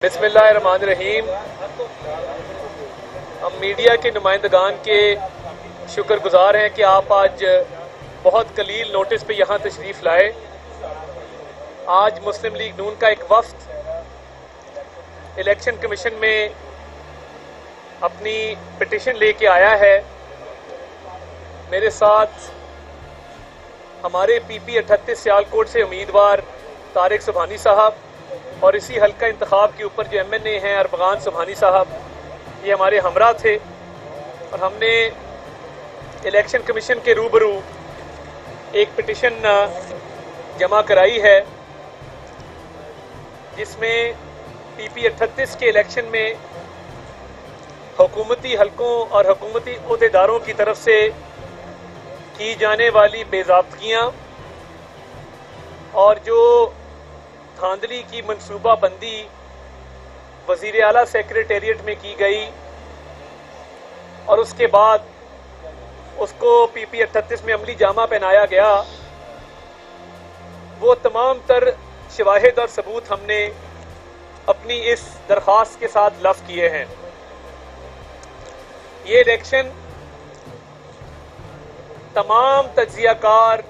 बिस्मिल्लाहिर्रहमानिर्रहीम। हम मीडिया के नुमाइंदगान के शुक्रगुजार हैं कि आप आज बहुत कलील नोटिस पे यहाँ तशरीफ़ लाए। आज मुस्लिम लीग नून का एक वफ़द इलेक्शन कमीशन में अपनी पिटिशन लेके आया है। मेरे साथ हमारे PP 38 सियालकोट से उम्मीदवार तारिक सुबहानी साहब और इसी हल्का इंतखाब के ऊपर जो MNA हैं अरबगान सुबहानी साहब, ये हमारे हमरा थे और हमने इलेक्शन कमीशन के रूबरू एक पिटिशन जमा कराई है जिसमें PP 38 के इलेक्शन में हुकूमती हलकों और हुकूमती ओहदेदारों की तरफ से की जाने वाली बेज़ाब्तगियाँ और जो धांधली की मनसूबाबंदी वज़ीर आला सेक्रेटेरिएट में की गई और उसके बाद उसको PP 38 में अमली जामा पहनाया गया, वो तमाम तर शवाहिद और सबूत हमने अपनी इस दरख्वास्त के साथ लफ्ज़ किए हैं। ये इलेक्शन तमाम तज्ज़ियाकार,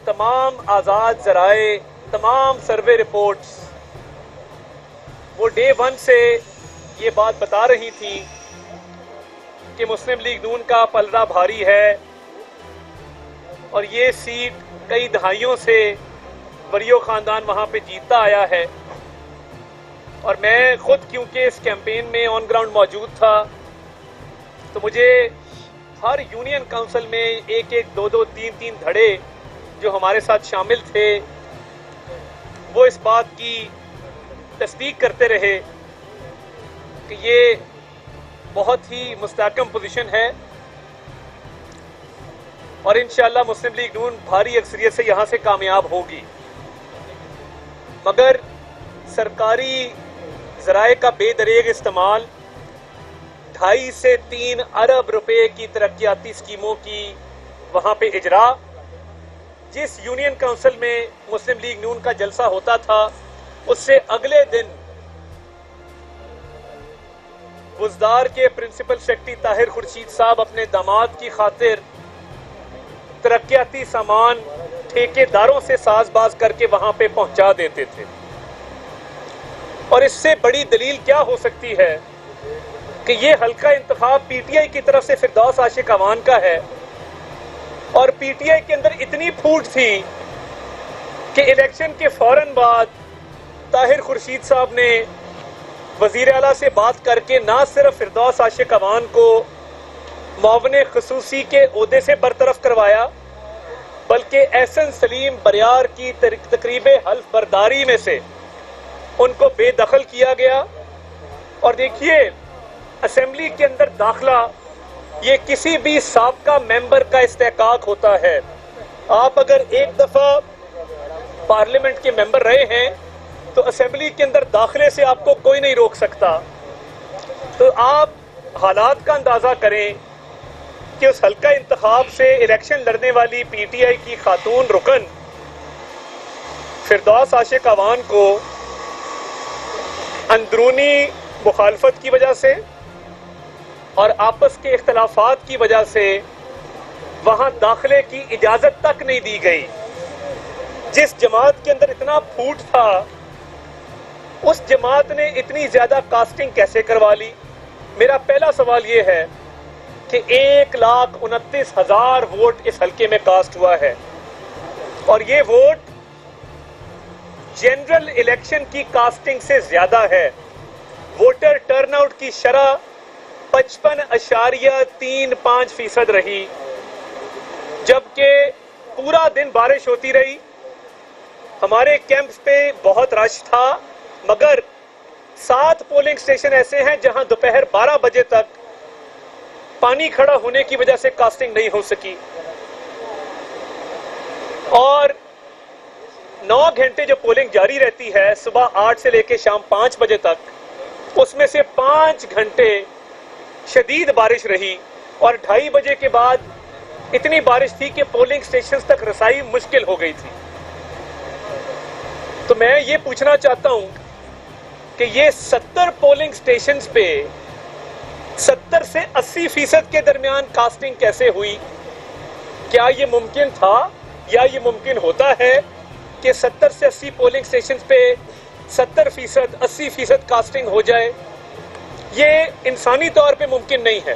तमाम आज़ाद ज़राए, तमाम सर्वे रिपोर्ट्स वो डे 1 से ये बात बता रही थी कि मुस्लिम लीग नून का पलड़ा भारी है और ये सीट कई दहाइयों से वरियो ख़ानदान वहाँ पे जीतता आया है। और मैं ख़ुद क्योंकि इस कैंपेन में ऑन ग्राउंड मौजूद था तो मुझे हर यूनियन काउंसिल में एक एक, दो दो, तीन तीन धड़े जो हमारे साथ शामिल थे वो इस बात की तस्दीक करते रहे कि ये बहुत ही मुस्तहकम पोजीशन है और इंशाअल्लाह मुस्लिम लीग नून भारी अक्सरियत से यहाँ से कामयाब होगी। मगर सरकारी ज़राए का बेदरेग इस्तेमाल, 2.5 से 3 अरब रुपए की तरक्याती स्कीमों की वहाँ पे इजरा, जिस यूनियन काउंसिल में मुस्लिम लीग नून का जलसा होता था उससे अगले दिन बुज़दार के प्रिंसिपल सेक्रेटरी ताहिर खुर्शीद साहब अपने दामाद की खातिर तरक्याती सामान ठेकेदारों से साजबाज करके वहां पे पहुंचा देते थे। और इससे बड़ी दलील क्या हो सकती है कि ये हल्का इंतखाब PTI की तरफ से फिरदौस आशिक अवान का है और PTI के अंदर इतनी फूट थी कि इलेक्शन के फौरन बाद ताहिर खुर्शीद साहब ने वज़ीर आला से बात करके ना सिर्फ फिरदौस आशिक अवान को मुआवने ख़ुसूसी के ओहदे से बरतरफ करवाया बल्कि एहसन सलीम बरियार की तकरीब हल्फ बरदारी में से उनको बेदखल किया गया। और देखिए, असेंबली के अंदर दाखिला ये किसी भी साबका मेंबर का इस्तेहकाक होता है। आप अगर एक दफा पार्लियामेंट के मेंबर रहे हैं तो असेंबली के अंदर दाखिले से आपको कोई नहीं रोक सकता। तो आप हालात का अंदाजा करें कि उस हल्का इंतखाब से इलेक्शन लड़ने वाली PTI की खातून रुकन फिरदौस आशिक अवान को अंदरूनी मुखालफत की वजह से और आपस के इख्तलाफात की वजह से वहां दाखिले की इजाजत तक नहीं दी गई। जिस जमात के अंदर इतना फूट था उस जमात ने इतनी ज्यादा कास्टिंग कैसे करवा ली? मेरा पहला सवाल यह है कि 1,29,000 वोट इस हल्के में कास्ट हुआ है और ये वोट जनरल इलेक्शन की कास्टिंग से ज्यादा है। वोटर टर्नआउट की शरह 55.35% रही, जबकि पूरा दिन बारिश होती रही। हमारे कैंप्स पे बहुत रश था मगर 7 पोलिंग स्टेशन ऐसे हैं जहां दोपहर 12 बजे तक पानी खड़ा होने की वजह से कास्टिंग नहीं हो सकी और 9 घंटे जो पोलिंग जारी रहती है सुबह 8 से लेकर शाम 5 बजे तक, उसमें से 5 घंटे शदीद बारिश रही और 2:30 बजे के बाद इतनी बारिश थी कि पोलिंग स्टेशन तक रसाई मुश्किल हो गई थी। तो मैं ये पूछना चाहता हूं कि ये 70 पोलिंग स्टेशंस पे 70 से 80% के दरमियान कास्टिंग कैसे हुई? क्या ये मुमकिन था या ये मुमकिन होता है कि 70 से 80 पोलिंग स्टेशंस पे 70%, 80% कास्टिंग हो जाए? ये इंसानी तौर पे मुमकिन नहीं है।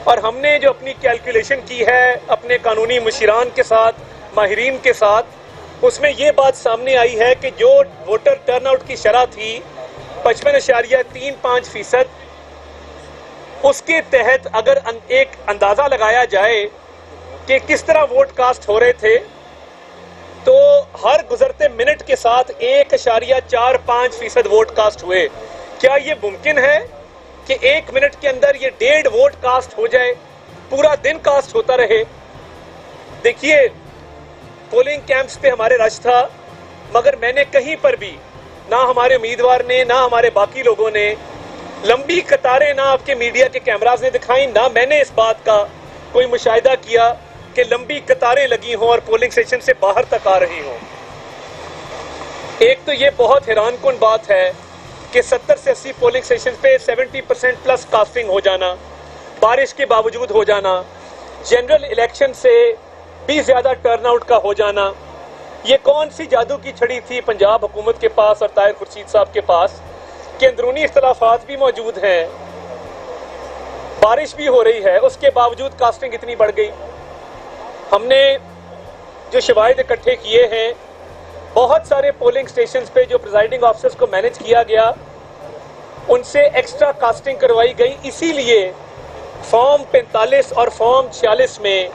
और हमने जो अपनी कैलकुलेशन की है अपने कानूनी मुशीरान के साथ, माहिरीन के साथ, उसमें ये बात सामने आई है कि जो वोटर टर्नआउट की शरह थी 55.35%, उसके तहत अगर एक अंदाज़ा लगाया जाए कि किस तरह वोट कास्ट हो रहे थे, तो हर गुजरते मिनट के साथ 1.45% वोट कास्ट हुए। क्या ये मुमकिन है कि 1 मिनट के अंदर ये 1.5 वोट कास्ट हो जाए, पूरा दिन कास्ट होता रहे? देखिए, पोलिंग कैंप्स पे हमारे रश था, मगर मैंने कहीं पर भी, ना हमारे उम्मीदवार ने, ना हमारे बाकी लोगों ने, लंबी कतारें ना आपके मीडिया के कैमरास ने दिखाई, ना मैंने इस बात का कोई मुशाहिदा किया कि लंबी कतारें लगी हों और पोलिंग स्टेशन से बाहर तक आ रही हों। एक तो ये बहुत हैरानकुन बात है कि 70 से 80 पोलिंग स्टेशन पे 70% प्लस कास्टिंग हो जाना, बारिश के बावजूद हो जाना, जनरल इलेक्शन से भी ज़्यादा टर्नआउट का हो जाना, ये कौन सी जादू की छड़ी थी पंजाब हुकूमत के पास और ताहिर खुर्शीद साहब के पास कि अंदरूनी इख्तलाफात भी मौजूद हैं, बारिश भी हो रही है, उसके बावजूद कास्टिंग इतनी बढ़ गई? हमने जो शवाहिद इकट्ठे किए हैं, बहुत सारे पोलिंग स्टेशंस पे जो प्रिजाइडिंग ऑफिसर्स को मैनेज किया गया, उनसे एक्स्ट्रा कास्टिंग करवाई गई। इसीलिए फॉर्म 45 और फॉर्म 46 में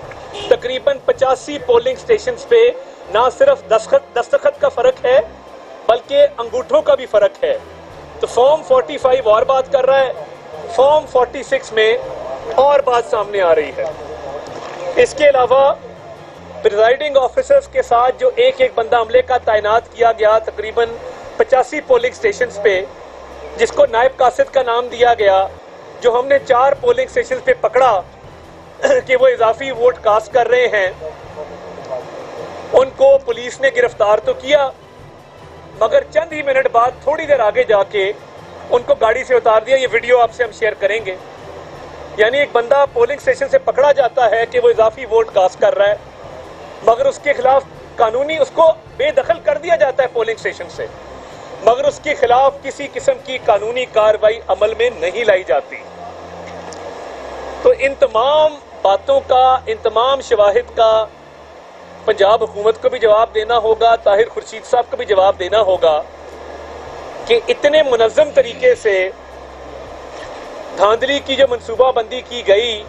तकरीबन 85 पोलिंग स्टेशंस पे ना सिर्फ दस्तखत का फ़र्क है, बल्कि अंगूठों का भी फ़र्क है। तो फॉर्म 45 और बात कर रहा है, फॉर्म 46 में और बात सामने आ रही है। इसके अलावा प्रिजाइडिंग ऑफिसर्स के साथ जो एक बंदा अमले का तैनात किया गया तकरीबन 85 पोलिंग स्टेशंस पे, जिसको नायब कासिद का नाम दिया गया, जो हमने 4 पोलिंग स्टेशंस पे पकड़ा कि वो इजाफी वोट कास्ट कर रहे हैं, उनको पुलिस ने गिरफ्तार तो किया, मगर चंद ही मिनट बाद थोड़ी देर आगे जाके उनको गाड़ी से उतार दिया। ये वीडियो आपसे हम शेयर करेंगे। यानी एक बंदा पोलिंग स्टेशन से पकड़ा जाता है कि वो इजाफी वोट कास्ट कर रहा है, मगर उसके खिलाफ कानूनी, उसको बेदखल कर दिया जाता है पोलिंग स्टेशन से, मगर उसके खिलाफ किसी किस्म की कानूनी कार्रवाई अमल में नहीं लाई जाती। तो इन तमाम बातों का, इन तमाम शवाहिद का पंजाब हुकूमत को भी जवाब देना होगा, ताहिर खुर्शीद साहब को भी जवाब देना होगा कि इतने मुनज़्ज़म तरीके से धांधली की जो मनसूबाबंदी की गई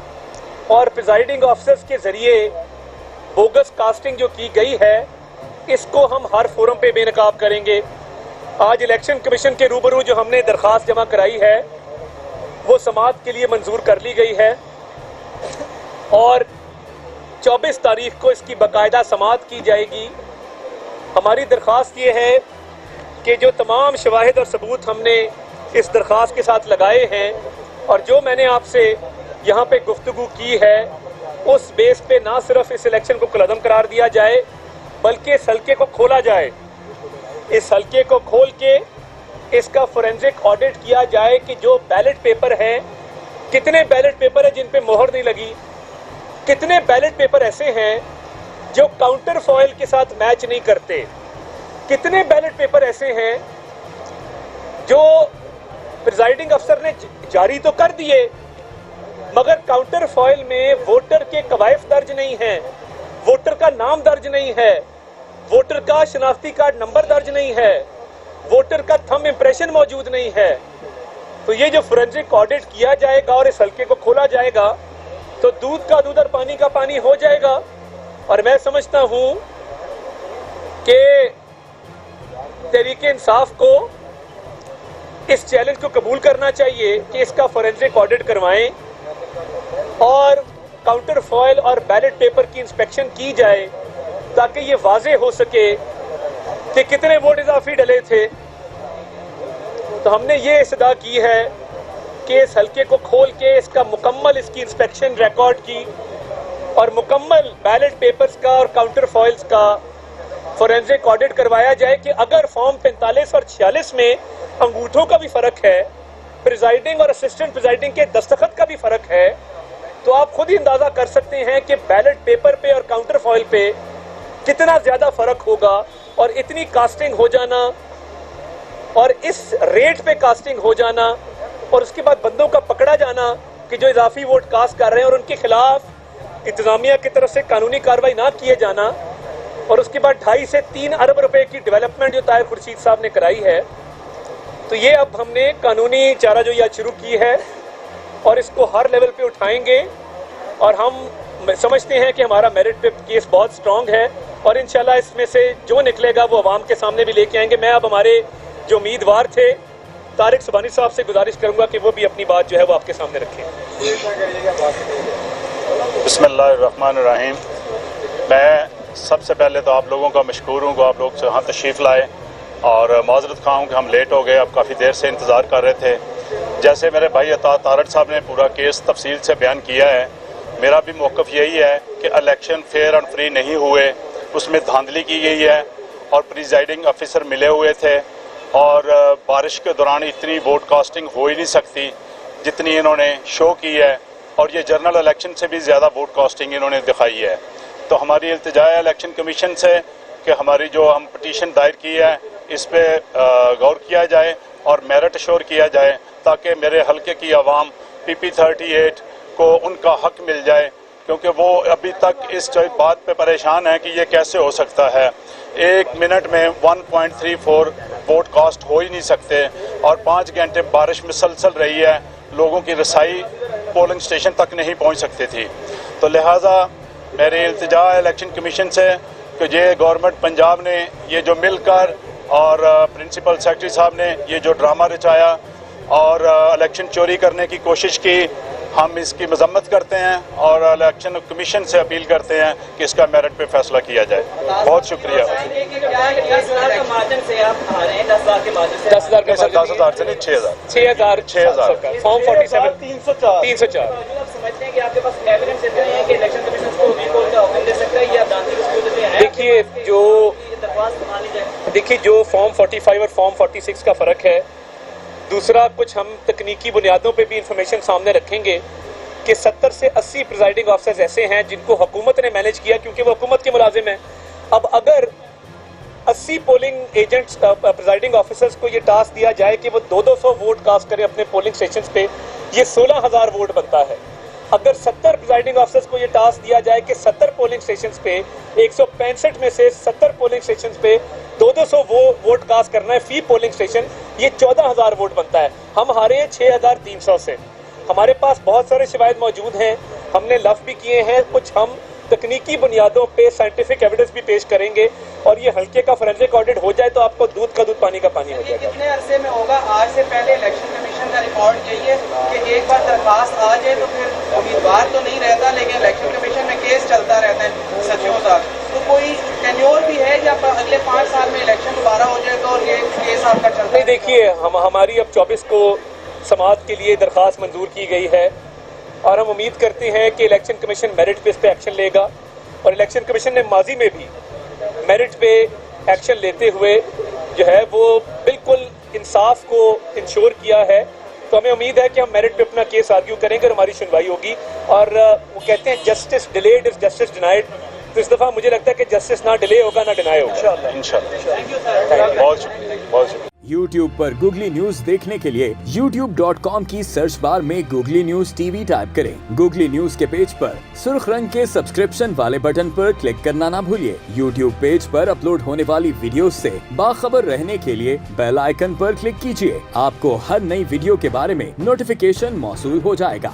और प्रिजाइडिंग ऑफिसर्स के ज़रिए बोगस कास्टिंग जो की गई है, इसको हम हर फोरम पे बेनकाब करेंगे। आज इलेक्शन कमीशन के रूबरू जो हमने दरख्वास्त जमा कराई है, वो समाअत के लिए मंजूर कर ली गई है और 24 तारीख को इसकी बाकायदा समाअत की जाएगी। हमारी दरख्वास्त ये है कि जो तमाम शवाहिद और सबूत हमने इस दरख्वास्त के साथ लगाए हैं और जो मैंने आपसे यहाँ पे गुफ्तगू की है, उस बेस पे ना सिर्फ इस इलेक्शन को कुलअदम करार दिया जाए, बल्कि इस हल्के को खोला जाए। इस हल्के को खोल के इसका फोरेंसिक ऑडिट किया जाए कि जो बैलेट पेपर हैं, कितने बैलेट पेपर है जिन पे मोहर नहीं लगी, कितने बैलेट पेपर ऐसे हैं जो काउंटर फॉइल के साथ मैच नहीं करते, कितने बैलेट पेपर ऐसे हैं जो प्रिजाइडिंग अफसर ने जारी तो कर दिए, मगर काउंटर फॉइल में वोटर के कवायद दर्ज नहीं है, वोटर का नाम दर्ज नहीं है, वोटर का शनाख्ती कार्ड नंबर दर्ज नहीं है, वोटर का थंब इंप्रेशन मौजूद नहीं है। तो ये जो फोरेंसिक ऑडिट किया जाएगा और इस हल्के को खोला जाएगा, तो दूध का दूध और पानी का पानी हो जाएगा। और मैं समझता हूं कि तहरीक इंसाफ को इस चैलेंज को कबूल करना चाहिए कि इसका फोरेंसिक ऑडिट करवाएं और काउंटर फॉइल और बैलेट पेपर की इंस्पेक्शन की जाए, ताकि ये वाज़ेह हो सके कि कितने वोट इजाफी डले थे। तो हमने ये इस्तदा की है कि इस हल्के को खोल के इसका मुकम्मल, इसकी इंस्पेक्शन रिकॉर्ड की और मुकम्मल बैलेट पेपर्स का और काउंटर फॉइल्स का फोरेंसिक ऑडिट करवाया जाए कि अगर फॉर्म 45 और 46 में अंगूठों का भी फर्क है, प्रिजाइडिंग और असिस्टेंट प्रिजाइडिंग के दस्तखत का भी फर्क है, तो आप खुद ही अंदाजा कर सकते हैं कि बैलेट पेपर पे और काउंटर फॉइल पे कितना ज्यादा फर्क होगा। और इतनी कास्टिंग हो जाना और इस रेट पे कास्टिंग हो जाना और उसके बाद बंदों का पकड़ा जाना कि जो इजाफी वोट कास्ट कर रहे हैं और उनके खिलाफ इंतजामिया की तरफ से कानूनी कार्रवाई ना किए जाना, और उसके बाद 2.5 से 3 अरब रुपए की डेवलपमेंट जो ताहिर खुर्शीद साहब ने कराई है, तो ये अब हमने कानूनी चाराजोई आज शुरू की है और इसको हर लेवल पे उठाएंगे। और हम समझते हैं कि हमारा मेरिट पे केस बहुत स्ट्रांग है और इंशाल्लाह इसमें से जो निकलेगा वो अवाम के सामने भी लेके आएंगे। मैं अब हमारे जो उम्मीदवार थे तारिक सुबानी साहब से गुजारिश करूंगा कि वो भी अपनी बात जो है वो आपके सामने रखें। बिस्मिल्लाहिर्रहमानिर्रहीम। मैं सबसे पहले तो आप लोगों का मशकूर हूँ कि आप लोग यहाँ तशरीफ़ लाए और माज़रत खां हूँ कि हम लेट हो गए, अब काफ़ी देर से इंतज़ार कर रहे थे। जैसे मेरे भाई अता तारड़ साहब ने पूरा केस तफसील से बयान किया है, मेरा भी मौक़िफ़ यही है कि इलेक्शन फेयर एंड फ्री नहीं हुए, उसमें धांधली की गई है और प्रिजाइडिंग ऑफिसर मिले हुए थे और बारिश के दौरान इतनी वोट कास्टिंग हो ही नहीं सकती जितनी इन्होंने शो की है, और ये जनरल इलेक्शन से भी ज़्यादा वोट कास्टिंग इन्होंने दिखाई है। तो हमारी इल्तिजा है इलेक्शन कमीशन से कि हमारी जो हम पटिशन दायर की है इस पर गौर किया जाए और मेरिट अश्योर किया जाए ताकि मेरे हल्के की आवाम PP38 को उनका हक मिल जाए, क्योंकि वो अभी तक इस बात पे परेशान है कि ये कैसे हो सकता है। 1 मिनट में 1.34 वोट कास्ट हो ही नहीं सकते और 5 घंटे बारिश मुसलसल रही है, लोगों की रसाई पोलिंग स्टेशन तक नहीं पहुंच सकती थी। तो लिहाजा मेरी इल्तिजा इलेक्शन कमीशन से कि ये गवर्नमेंट पंजाब ने ये जो मिलकर और प्रिंसिपल सेक्रेटरी साहब ने ये जो ड्रामा रचाया और इलेक्शन चोरी करने की कोशिश की, हम इसकी मजम्मत करते हैं और इलेक्शन कमीशन से अपील करते हैं कि इसका मेरिट पे फैसला किया जाए। बहुत शुक्रिया। 10,000 से नहीं 6,000 फॉर्म 47 304। देखिए जो फॉर्म 45 और फॉर्म 46 का फर्क है, दूसरा कुछ हम तकनीकी बुनियादों पे भी इंफॉर्मेशन सामने रखेंगे कि 70 से 80 प्रिजाइडिंग ऑफिसर्स ऐसे हैं जिनको हुकूमत ने मैनेज किया क्योंकि वो हुकूमत के मुलाजिम हैं। अब अगर 80 पोलिंग एजेंट्स प्रिजाइडिंग ऑफिसर्स को ये टास्क दिया जाए कि वो 200 वोट कास्ट करें अपने पोलिंग स्टेशन पे, ये 16,000 वोट बनता है। अगर 70 प्रिजाइडिंग ऑफिसर्स को ये टास्क दिया जाए कि 70 पोलिंग स्टेशंस पे 165 में से 70 पोलिंग स्टेशंस पे 200 वोट कास्ट करना है फी पोलिंग स्टेशन, ये 14,000 वोट बनता है। हम हारे हैं 6,300 से। हमारे पास बहुत सारे शिवायत मौजूद हैं, हमने लफ भी किए हैं, कुछ हम तकनीकी बुनियादों पे साइंटिफिक एविडेंस भी पेश करेंगे और ये हल्के का फोरेंसिक ऑडिट हो जाए तो आपको दूध का दूध पानी का पानी हो जाएगा। कितने अरसे में होगा? आज से पहले इलेक्शन कमीशन का रिकॉर्ड यही है कि एक बार दरखास्त आ जाए तो फिर उम्मीदवार तो नहीं रहता, लेकिन इलेक्शन कमीशन में केस चलता रहता है सचिवों का। तो कोई टेन्योर भी है या अगले 5 साल में इलेक्शन दोबारा हो जाए तो ये केस आपका चलता है? नहीं, देखिए हमारी अब 24 को समाअत के लिए दरखास्त मंजूर की गई है और हम उम्मीद करते हैं कि इलेक्शन कमीशन मेरिट पे इस पे एक्शन लेगा और इलेक्शन कमीशन ने माजी में भी मेरिट पे एक्शन लेते हुए जो है वो बिल्कुल इंसाफ को इंश्योर किया है। तो हमें उम्मीद है कि हम मेरिट पे अपना केस आर्ग्यू करेंगे और हमारी सुनवाई होगी। और वो कहते हैं justice delayed is justice denied, तो इस दफ़ा मुझे लगता है कि जस्टिस ना डिले होगा ना डिनाई होगा। इंशाल्लाह। बहुत शुक्रिया। YouTube पर गूगली न्यूज देखने के लिए youtube.com की सर्च बार में गूगली न्यूज TV टाइप करें। गूगली न्यूज के पेज पर सुर्ख रंग के सब्सक्रिप्शन वाले बटन पर क्लिक करना ना भूलिए। YouTube पेज पर अपलोड होने वाली वीडियो से बाखबर रहने के लिए बेल आइकन पर क्लिक कीजिए। आपको हर नई वीडियो के बारे में नोटिफिकेशन मौसूल हो जाएगा।